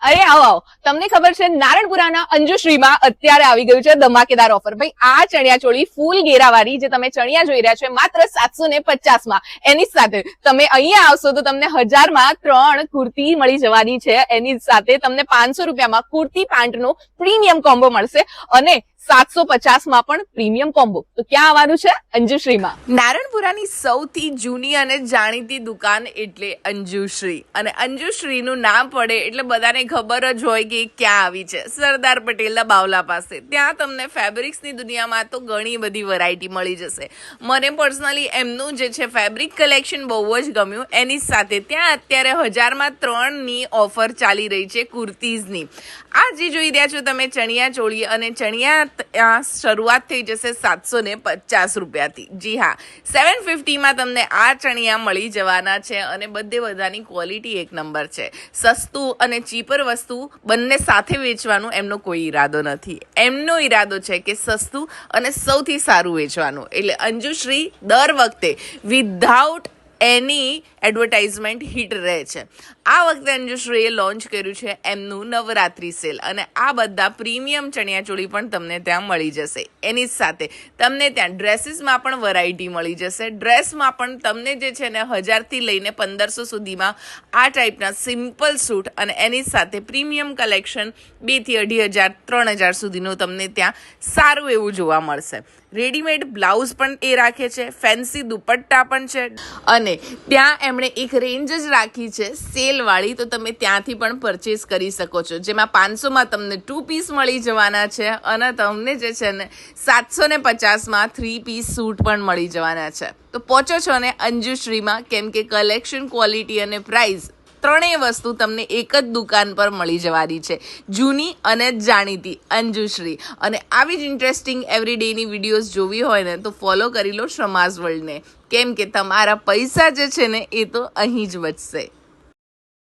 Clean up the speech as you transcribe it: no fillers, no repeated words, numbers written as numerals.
અરે આવો આવો, તમને ખબર છે નારણપુરાના અંજુશ્રીમાં અત્યારે આવી ગયું છે ધમાકેદાર ઓફર. ભાઈ આ ચણિયા ચોળી ફૂલ ઘેરાવાળી જે તમે ચણિયા જોઈ રહ્યા છો માત્ર 750 માં. એની સાથે તમે અહીંયા આવશો તો તમને 1000 માં 3 કુર્તી મળી જવાની છે. એની સાથે તમને 500 રૂપિયામાં કુર્તી પેન્ટનો પ્રીમિયમ કોમ્બો મળશે અને 750 માં પણ પ્રીમિયમ કોમ્બો. તો ક્યાં આવવાનું છે? અંજુશ્રીમાં. નારણપુરાની સૌથી જૂની અને જાણીતી દુકાન એટલે અંજુશ્રી. અને અંજુશ્રીનું નામ પડે એટલે બધાને ખબર જ હોય કે ક્યાં આવી છે. સરદાર પટેલના બાવલા પાસે. ત્યાં તમને ફેબ્રિક્સની દુનિયામાં તો ઘણી બધી વેરાયટી મળી જશે. મને પર્સનલી એમનું જે છે ફેબ્રિક કલેક્શન બહુ જ ગમ્યું. એની સાથે ત્યાં અત્યારે 1000 માં 3 ની ઓફર ચાલી રહી છે કુર્તીઝની. આ જે જોઈ રહ્યા છો તમે ચણિયા ચોળી અને ચણિયા શરૂઆત થઈ જશે 750 રૂપિયાથી. જી હા, 750 માં તમને આ ચણિયા મળી જવાના છે અને બધે બધાની ક્વોલિટી એક નંબર છે. સસ્તું અને ચીપર વસ્તુ બંને સાથે વેચવાનું એમનો કોઈ ઈરાદો નથી. એમનો ઈરાદો છે કે સસ્તું અને સૌથી સારું વેચવાનું. એટલે અંજુશ્રી દર વખતે વિધાઉટ એની એડવર્ટાઇઝમેન્ટ હિટ રહે છે. આ વખતે અંજુશ્રીએ લોન્ચ કર્યું છે એમનું નવરાત્રી સેલ અને આ બધા પ્રીમિયમ ચણિયાચોળી પણ તમને ત્યાં મળી જશે. એની સાથે તમને ત્યાં ડ્રેસીસમાં પણ વેરાયટી મળી જશે. ડ્રેસમાં પણ તમને જે છે ને 1000 થી લઈને 1500 સુધીમાં આ ટાઈપના સિમ્પલ સૂટ અને એની સાથે પ્રીમિયમ કલેક્શન 2 થી 2500 3000 સુધીનું તમને ત્યાં સારું એવું જોવા મળશે. રેડીમેડ બ્લાઉઝ પણ એ રાખે છે, ફેન્સી દુપટ્ટા પણ છે અને ત્યાં એમણે એક રેન્જ જ રાખી છે સેલવાળી. તો તમે ત્યાંથી પણ પરચેસ કરી શકો છો. જેમાં 500 માં તમને 2 પીસ મળી જવાના છે અને તમને જે છે ને 750 માં 3 પીસ સૂટ પણ મળી જવાના છે. તો પહોંચો છો ને અંજુશ્રીમાં, કેમ કે કલેક્શન, ક્વોલિટી અને પ્રાઇસ ત્રણેય વસ્તુ તમને એક જ દુકાન પર મળી જવાની છે. જૂની અને જાણીતી અંજુશ્રી. અને આવી જ ઇન્ટરેસ્ટિંગ એવરીડેની વિડીયોઝ જોવી હોય ને તો ફોલો કરી લો શમાઝ વર્લ્ડને, કેમ કે તમારા પૈસા જે છે ને એ તો અહીં જ બચશે.